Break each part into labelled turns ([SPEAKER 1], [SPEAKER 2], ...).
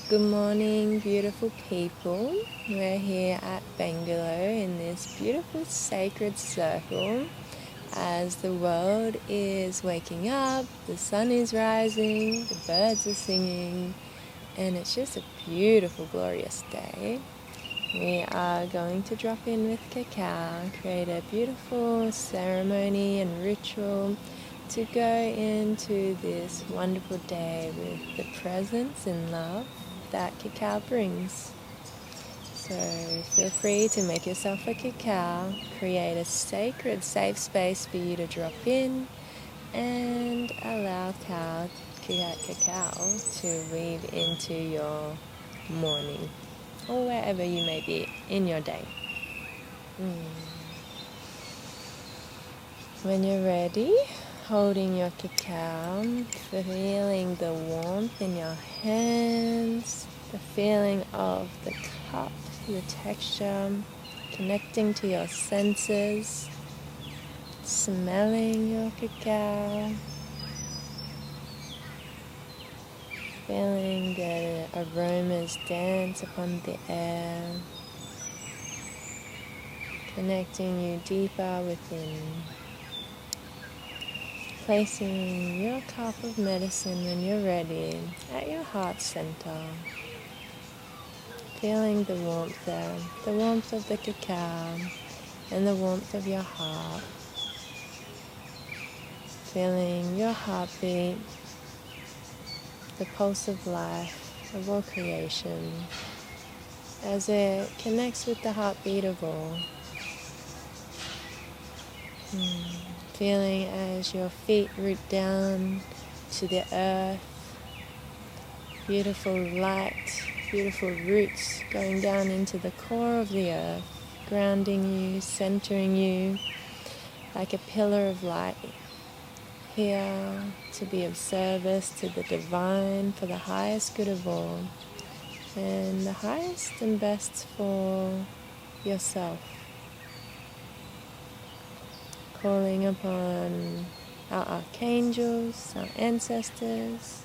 [SPEAKER 1] Good morning, beautiful people. We're here at Bangalow in this beautiful sacred circle as the world is waking up, the sun is rising, the birds are singing, and it's just a beautiful, glorious day. We are going to drop in with Cacao, create a beautiful ceremony and ritual to go into this wonderful day with the presence and love that Cacao brings. So feel free to make yourself a cacao, create a sacred, safe space for you to drop in, and allow cacao to weave into your morning or wherever you may be in your day. When you're ready, holding your cacao, feeling the warmth in your hands, the feeling of the cup, the texture, connecting to your senses, smelling your cacao, feeling the aromas dance upon the air, connecting you deeper within. Placing your cup of medicine when you're ready at your heart center. Feeling the warmth there, the warmth of the cacao and the warmth of your heart. Feeling your heartbeat, the pulse of life, of all creation, as it connects with the heartbeat of all. Feeling as your feet root down to the earth, beautiful light, beautiful roots going down into the core of the earth, grounding you, centering you like a pillar of light, here to be of service to the divine for the highest good of all, and the highest and best for yourself. Calling upon our archangels, our ancestors,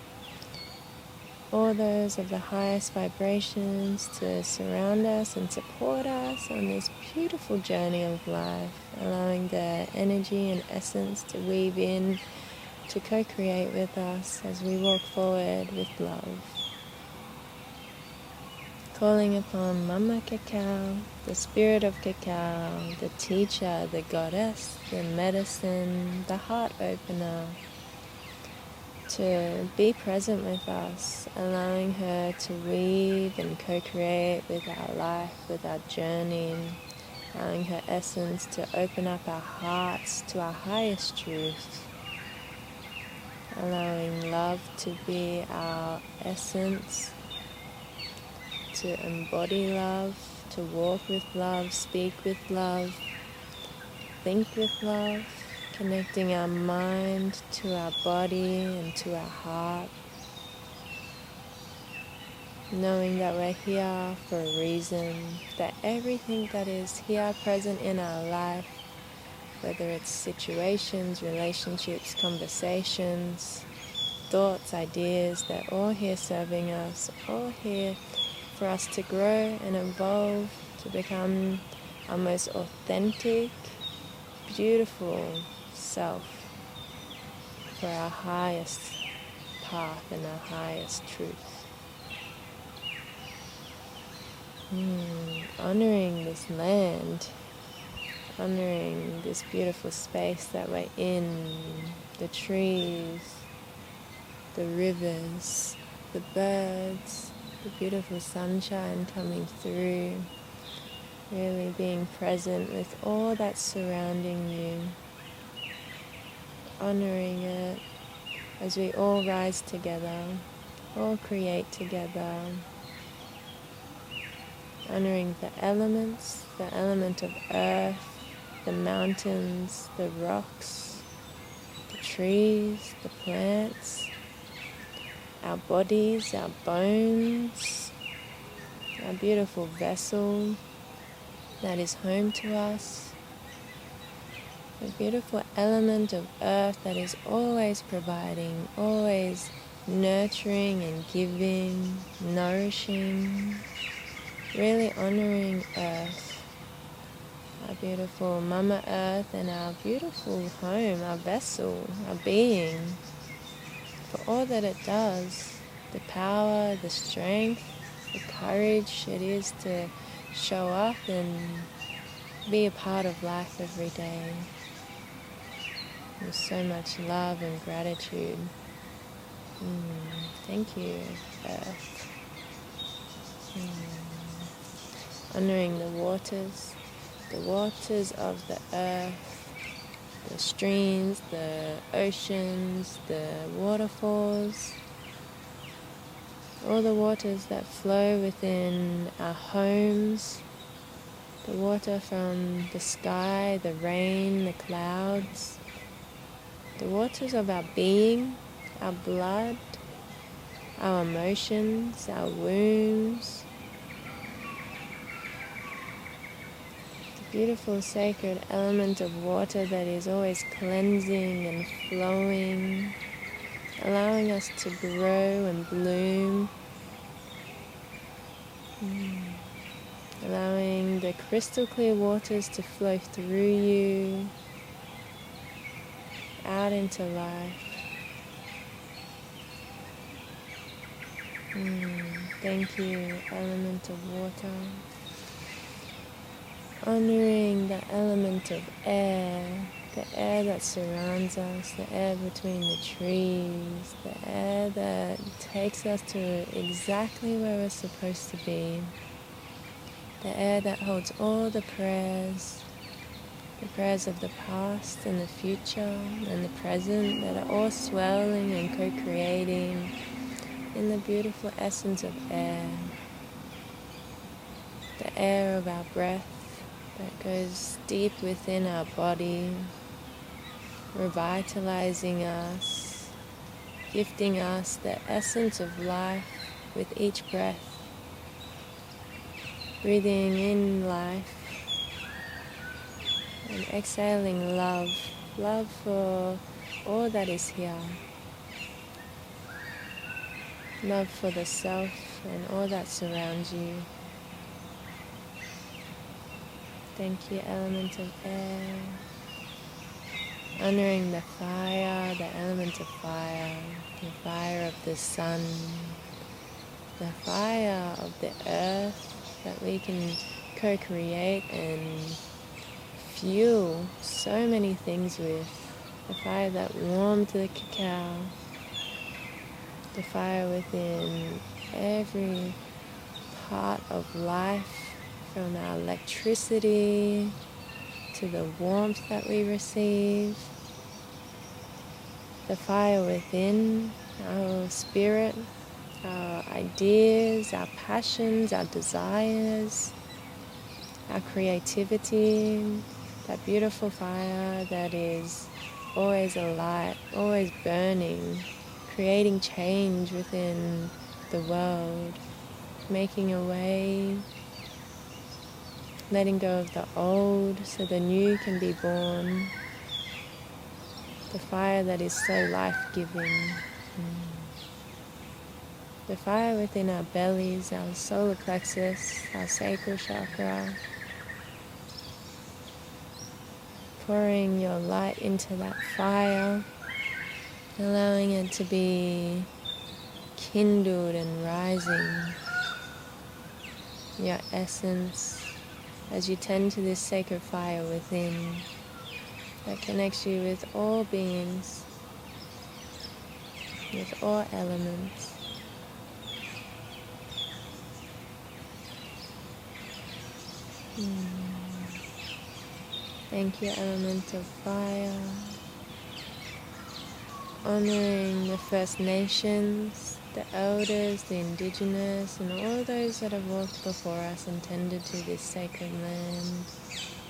[SPEAKER 1] all those of the highest vibrations to surround us and support us on this beautiful journey of life, allowing their energy and essence to weave in, to co-create with us as we walk forward with love. Calling upon Mama Cacao, the spirit of Cacao, the teacher, the goddess, the medicine, the heart opener, to be present with us, allowing her to weave and co-create with our life, with our journey, allowing her essence to open up our hearts to our highest truth, allowing love to be our essence, to embody love, to walk with love, speak with love, think with love, connecting our mind to our body and to our heart, knowing that we're here for a reason, that everything that is here present in our life, whether it's situations, relationships, conversations, thoughts, ideas, they're all here serving us, all here for us to grow and evolve, to become our most authentic, beautiful self for our highest path and our highest truth. Honoring this land, honoring this beautiful space that we're in, the trees, the rivers, the birds, the beautiful sunshine coming through, really being present with all that's surrounding you, honoring it as we all rise together, all create together, honoring the elements, the element of earth, the mountains, the rocks, the trees, the plants, our bodies, our bones, our beautiful vessel that is home to us, the beautiful element of earth that is always providing, always nurturing and giving, nourishing, really honoring Earth, our beautiful Mama Earth, and our beautiful home, our vessel, our being, for all that it does, the power, the strength, the courage it is to show up and be a part of life every day. With so much love and gratitude. Thank you, Earth. Honoring the waters of the earth, the streams, the oceans, the waterfalls, all the waters that flow within our homes, the water from the sky, the rain, the clouds, the waters of our being, our blood, our emotions, our wombs, the beautiful sacred element of water that is always cleansing and flowing, allowing us to grow and bloom, allowing the crystal clear waters to flow through you, out into life. Thank you, element of water. Honoring the element of air, the air that surrounds us, the air between the trees, the air that takes us to exactly where we're supposed to be, the air that holds all the prayers of the past and the future and the present that are all swelling and co-creating in the beautiful essence of air, the air of our breath that goes deep within our body, revitalizing us, gifting us the essence of life with each breath, breathing in life and exhaling love for all that is here. Love for the self and all that surrounds you. Thank you, element of air. Honoring the fire, the element of fire, the fire of the sun, the fire of the earth that we can co-create and fuel so many things with. The fire that warmed the cacao, the fire within every part of life, from our electricity to the warmth that we receive, the fire within our spirit, our ideas, our passions, our desires, our creativity, that beautiful fire that is always alight, always burning, creating change within the world, making a way, letting go of the old so the new can be born. The fire that is so life-giving. The fire within our bellies, our solar plexus, our sacral chakra. Pouring your light into that fire, allowing it to be kindled and rising. Your essence, as you tend to this sacred fire within that connects you with all beings, with all elements. Thank you, element of fire. Honoring the First Nations, the elders, the indigenous, and all those that have walked before us and tended to this sacred land,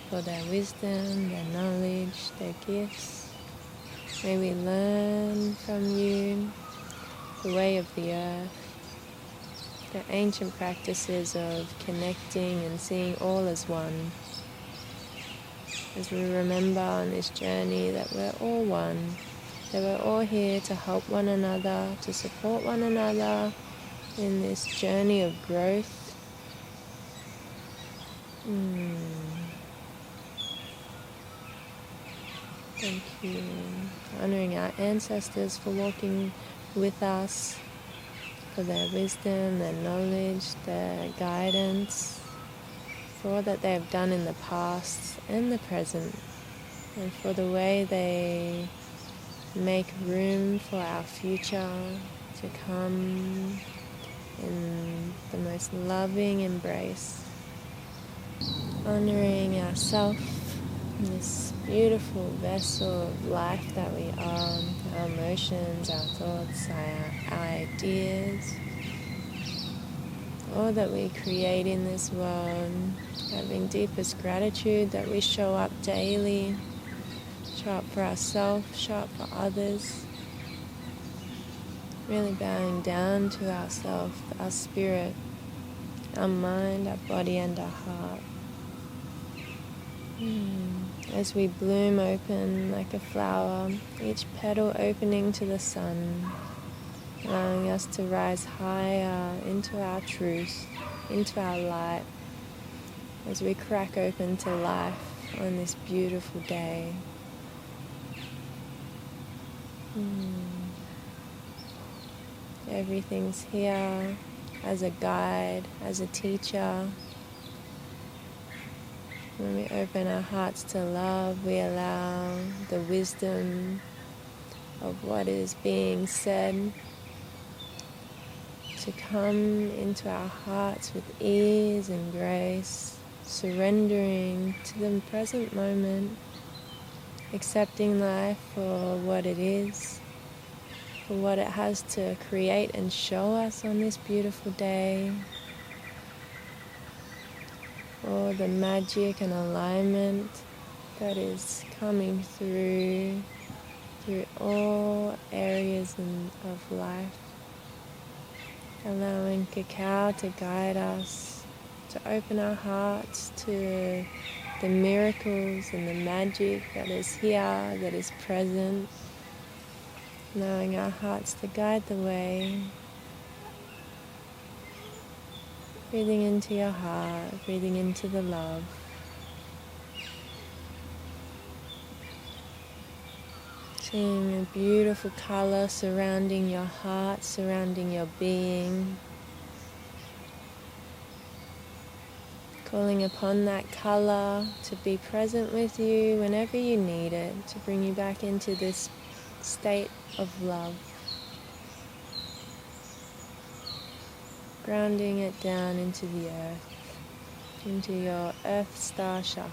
[SPEAKER 1] for their wisdom, their knowledge, their gifts. May we learn from you the way of the earth, the ancient practices of connecting and seeing all as one. As we remember on this journey that we're all one, that we're all here to help one another, to support one another in this journey of growth. Thank you. Honoring our ancestors for walking with us, for their wisdom, their knowledge, their guidance, for all that they have done in the past and the present, and for the way they make room for our future to come in the most loving embrace. Honoring ourselves, this beautiful vessel of life that we are, our emotions, our thoughts, our ideas, all that we create in this world, having deepest gratitude that we show up daily, show up for ourselves, show up for others, really bowing down to ourselves, our spirit, our mind, our body and our heart. As we bloom open like a flower, each petal opening to the sun, allowing us to rise higher into our truth, into our light, as we crack open to life on this beautiful day. Everything's here as a guide, as a teacher. When we open our hearts to love, we allow the wisdom of what is being said to come into our hearts with ease and grace, surrendering to the present moment, accepting life for what it is, for what it has to create and show us on this beautiful day. All the magic and alignment that is coming through all areas of life. Allowing Cacao to guide us, to open our hearts to the miracles and the magic that is here, that is present. Allowing our hearts to guide the way. Breathing into your heart, breathing into the love. Seeing a beautiful color surrounding your heart, surrounding your being. Calling upon that color to be present with you whenever you need it, to bring you back into this state of love. Grounding it down into the earth, into your earth star chakra.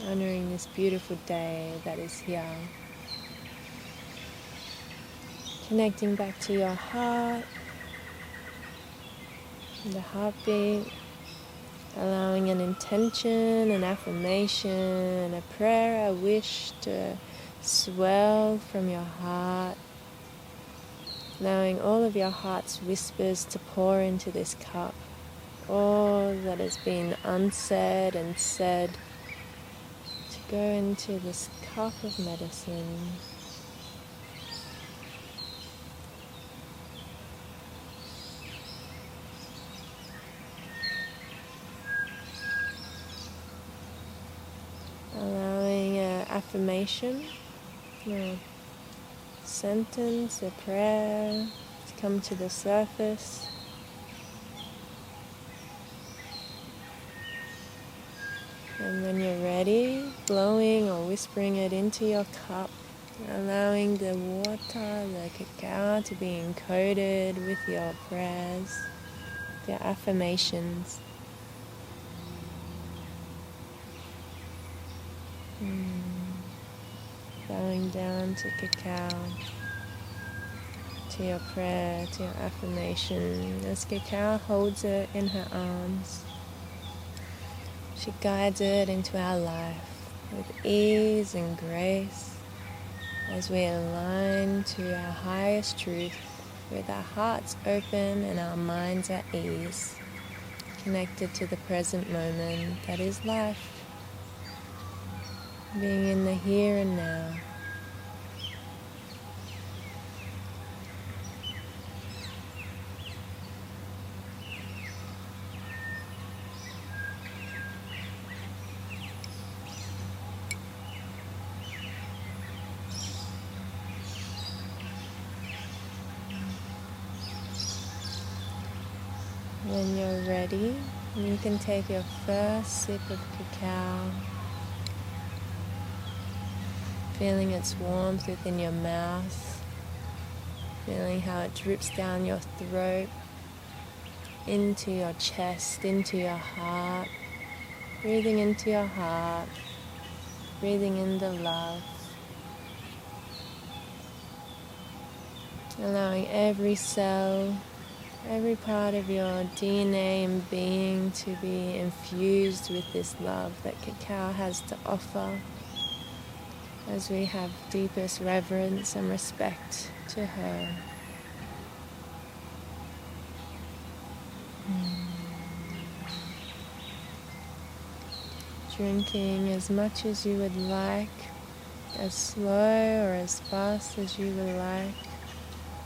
[SPEAKER 1] Honoring this beautiful day that is here. Connecting back to your heart, the heartbeat. Allowing an intention, an affirmation, a prayer, a wish to swell from your heart. Allowing all of your heart's whispers to pour into this cup. All that has been unsaid and said to go into this cup of medicine. Allowing an affirmation, a sentence, a prayer to come to the surface. And when you're ready, blowing or whispering it into your cup, allowing the water, the cacao to be encoded with your prayers, your affirmations. Bowing down to cacao, to your prayer, to your affirmation, as cacao holds it in her arms. She guides it into our life with ease and grace as we align to our highest truth with our hearts open and our minds at ease. connected to the present moment that is life, being in the here and now. When you're ready, you can take your first sip of cacao, feeling its warmth within your mouth, feeling how it drips down your throat, into your chest, into your heart, breathing into your heart, breathing in the love, allowing every cell, every part of your DNA and being to be infused with this love that cacao has to offer, as we have deepest reverence and respect to her. Drinking as much as you would like, as slow or as fast as you would like.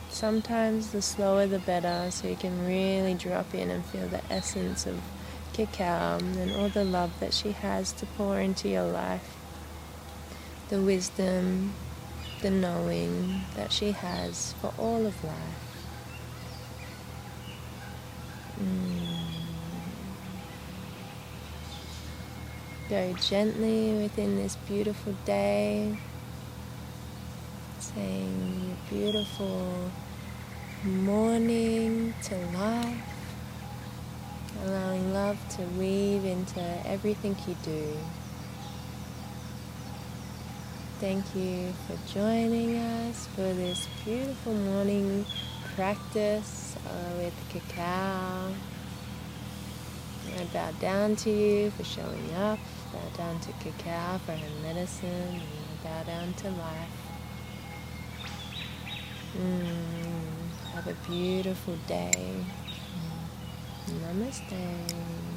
[SPEAKER 1] Sometimes the slower the better, so you can really drop in and feel the essence of cacao and all the love that she has to pour into your life. The wisdom, the knowing that she has for all of life. Go gently within this beautiful day, saying your beautiful morning to life, allowing love to weave into everything you do. Thank you for joining us for this beautiful morning practice with cacao. I bow down to you for showing up, bow down to cacao for her medicine, and I bow down to life. Have a beautiful day. Namaste.